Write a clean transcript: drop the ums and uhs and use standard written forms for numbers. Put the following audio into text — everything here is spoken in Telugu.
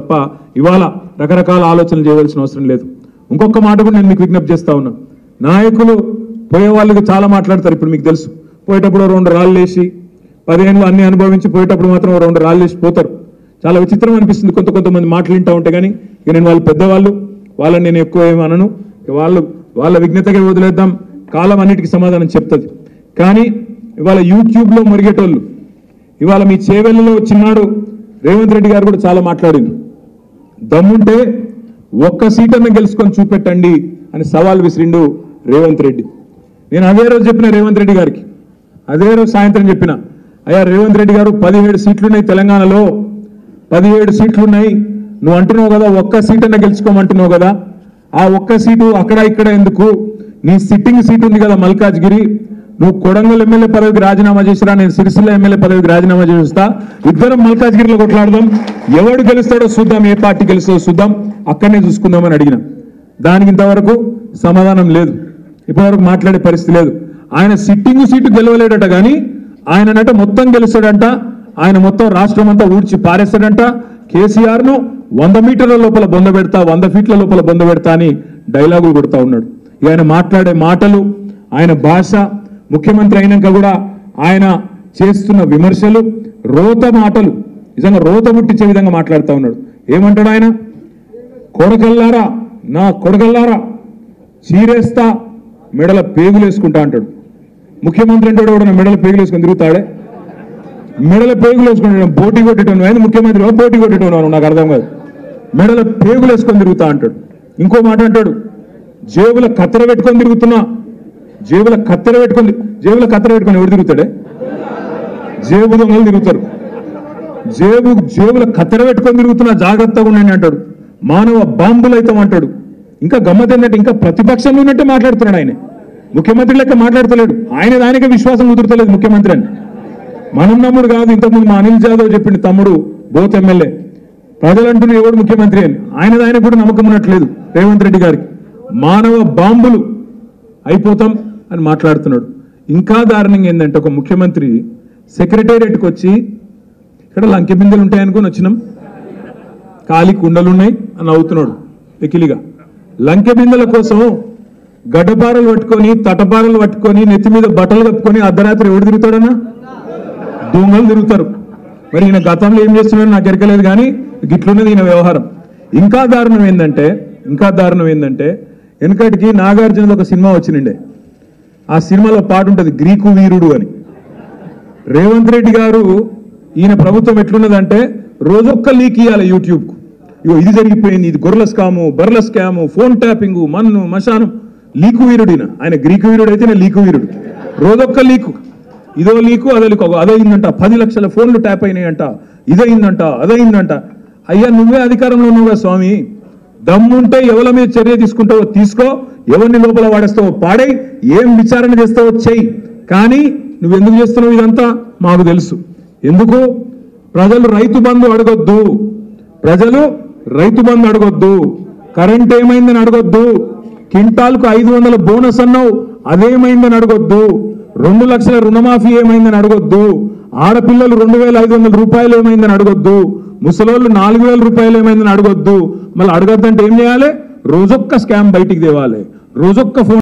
తప్ప ఇవాళ రకరకాల ఆలోచనలు చేయవలసిన అవసరం లేదు. ఇంకొక మాట కూడా నేను మీకు విజ్ఞప్తి చేస్తా ఉన్నా. నాయకులు పోయే వాళ్ళకి చాలా మాట్లాడతారు. ఇప్పుడు మీకు తెలుసు, పోయేటప్పుడు రెండు రాళ్ళు వేసి 10 ఏళ్ళు అన్ని అనుభవించి పోయేటప్పుడు మాత్రం రెండు రాళ్ళు వేసి పోతారు. చాలా విచిత్రం అనిపిస్తుంది కొంతమంది మాటలు వింటూ ఉంటే. కానీ ఇక నేను వాళ్ళు పెద్దవాళ్ళు, వాళ్ళని నేను ఎక్కువ ఏమనను. వాళ్ళ విజ్ఞతగా వదిలేద్దాం, కాలం అన్నిటికీ సమాధానం చెప్తుంది. కానీ ఇవాళ యూట్యూబ్లో మురిగేటోళ్ళు, ఇవాళ మీ చేవెళ్ళలో వచ్చినాడు రేవంత్ రెడ్డి గారు కూడా చాలా మాట్లాడింది. దమ్ముంటే ఒక్క సీటన్నా గెలుచుకొని చూపెట్టండి అని సవాల్ విసిరిండు రేవంత్ రెడ్డి. నేను అదే రోజు చెప్పిన రేవంత్ రెడ్డి గారికి, అదే రోజు సాయంత్రం చెప్పిన, అయ్యా రేవంత్ రెడ్డి గారు 17 సీట్లున్నాయి తెలంగాణలో, 17 సీట్లున్నాయి. నువ్వు అంటున్నావు కదా ఒక్క సీటన్నా గెలుచుకోమంటున్నావు కదా, ఆ ఒక్క సీటు అక్కడ ఇక్కడ ఎందుకు? నీ సిట్టింగ్ సీట్ ఉంది కదా మల్కాజ్గిరి, నువ్వు కొడంగల్ ఎమ్మెల్యే పదవికి రాజీనామా చేసిరా, నేను సిరిసిల్ల ఎమ్మెల్యే పదవికి రాజీనామా చేస్తా, ఇద్దరం మల్కాజ్గిరిలో కొట్లాడదాం, ఎవడు గెలుస్తాడో చూద్దాం, ఏ పార్టీ గెలుస్తాడో చూద్దాం, అక్కడనే చూసుకుందామని అడిగిన. దానికి ఇంతవరకు సమాధానం లేదు, ఇప్పటివరకు మాట్లాడే పరిస్థితి లేదు. ఆయన సిట్టింగ్ సీటు గెలవలేడట, కానీ ఆయననట మొత్తం గెలుస్తాడంట, ఆయన మొత్తం రాష్ట్రం అంతా ఊడ్చి పారేస్తాడంట. కేసీఆర్ను 100 మీటర్ల లోపల బొంద పెడతా, 100 ఫీట్ల లోపల బొంద పెడతా అని డైలాగులు కొడతా ఉన్నాడు. ఆయన మాట్లాడే మాటలు, ఆయన భాష, ముఖ్యమంత్రి అయినాక కూడా ఆయన చేస్తున్న విమర్శలు, రోత మాటలు, నిజంగా రోత ముట్టించే విధంగా మాట్లాడుతూ ఉన్నాడు. ఏమంటాడు ఆయన? కొడకల్లారా, నా కొడకల్లారా, చీరేస్తా, మెడల పేగులు వేసుకుంటా అంటాడు. ముఖ్యమంత్రి అంటే కూడా మెడల పేగులు వేసుకొని తిరుగుతాడే, మెడల పేగులు వేసుకుంటాడు. పోటీ కొట్టేటోను ఆయన ముఖ్యమంత్రి, పోటీ కొట్టేటోను నాకు అర్థం కాదు. మెడల పేగులు వేసుకొని తిరుగుతా అంటాడు. ఇంకో మాట అంటాడు, జేబుల కత్తెర పెట్టుకొని తిరుగుతున్నా, జేబుల కత్తెర పెట్టుకొని ఎవరు తిరుగుతాడే? జేబు దొంగలు తిరుగుతారు. జేబుల కత్తెర పెట్టుకొని తిరుగుతున్నా, జాగ్రత్తగా ఉండండి అంటాడు. మానవ బాంబులు అవుతాం అంటాడు. ఇంకా గమ్మత్ ఏంటంటే ఇంకా ప్రతిపక్షంలో ఉన్నట్టే మాట్లాడుతున్నాడు. ఆయన ముఖ్యమంత్రి లెక్క మాట్లాడతలేడు. ఆయన దానికే విశ్వాసం కుదురుతలేదు ముఖ్యమంత్రి అని. మనం నమ్ముడు కాదు, ఇంతకుముందు మా అనిల్ జాదవ్ చెప్పింది, తమ్ముడు బోత్ ఎమ్మెల్యే, ప్రజలంటూనే ఎవడు ముఖ్యమంత్రి అని. ఆయన కూడా నమ్మకం ఉన్నట్లేదు రేవంత్ రెడ్డి గారికి. మానవ బాంబులు అయిపోతాం అని మాట్లాడుతున్నాడు. ఇంకా దారుణంగా ఏంటంటే, ఒక ముఖ్యమంత్రి సెక్రటేరియట్కి వచ్చి ఇక్కడ లంకె బిందెలు ఉంటాయనుకొని వచ్చినాం, ఖాళీ కుండలు ఉన్నాయి అని అవుతున్నాడు ఎకిలిగా. లంకె బిందెల కోసం గడ్డపారలు పట్టుకొని, తటపారలు పట్టుకొని, నెత్తి మీద బట్టలు కప్పుకొని అర్ధరాత్రి ఎవడు తిరుగుతాడన్నా? దొంగలు తిరుగుతారు. మరి ఈయన గతంలో ఏం చేస్తున్నాడో నాకు ఎరకలేదు, కానీ గిట్లున్నది ఈయన వ్యవహారం. ఇంకా దారుణం ఏంటంటే వెనకటికి నాగార్జునది ఒక సినిమా వచ్చిండే. ఆ సినిమాలో పాట ఉంటుంది, గ్రీకు వీరుడు అని. రేవంత్ రెడ్డి గారు, ఈయన ప్రభుత్వం ఎట్లున్నదంటే రోజొక్క లీక్ ఇవ్వాలి యూట్యూబ్కు. ఇగో ఇది జరిగిపోయింది, ఇది గొర్రెల స్కాము, బర్రెల స్కాము, ఫోన్ ట్యాపింగు, మన్ను మశానం. లీకు వీరుడు ఆయన గ్రీకు వీరుడు అయితే నేను లీకు వీరుడు. రోజొక్క లీకు, ఇదో లీకు అదో లీకు, అదయిందంట, 10 లక్షల ఫోన్లు ట్యాప్ అయినాయంట, అదయిందంట. అయ్యా నువ్వే అధికారంలో ఉన్నావుగా స్వామి, దమ్ముంటే ఎవరి మీద చర్య తీసుకుంటావో తీసుకో, ఎవరిని లోపల వాడేస్తావో పాడై, ఏం విచారణ చేస్తావో చెయ్యి. కానీ నువ్వెందుకు చేస్తున్నావు ఇదంతా మాకు తెలుసు. ఎందుకు? ప్రజలు రైతు బంధు అడగొద్దు, కరెంట్ ఏమైందని అడగొద్దు, కింటాల్కు 500 బోనస్ అన్నావు అదేమైందని అడగొద్దు, 2 లక్షల రుణమాఫీ ఏమైందని అడగొద్దు, ఆడపిల్లలు 2500 రూపాయలు ఏమైందని అడగొద్దు, ముసలోళ్ళు 4000 రూపాయలు ఏమైందని అడగొద్దు. మళ్ళీ అడగొద్దంటే ఏం చేయాలి? రోజొక్క స్కామ్ బయటికి తేవాలి, రోజొక్క ఫోన్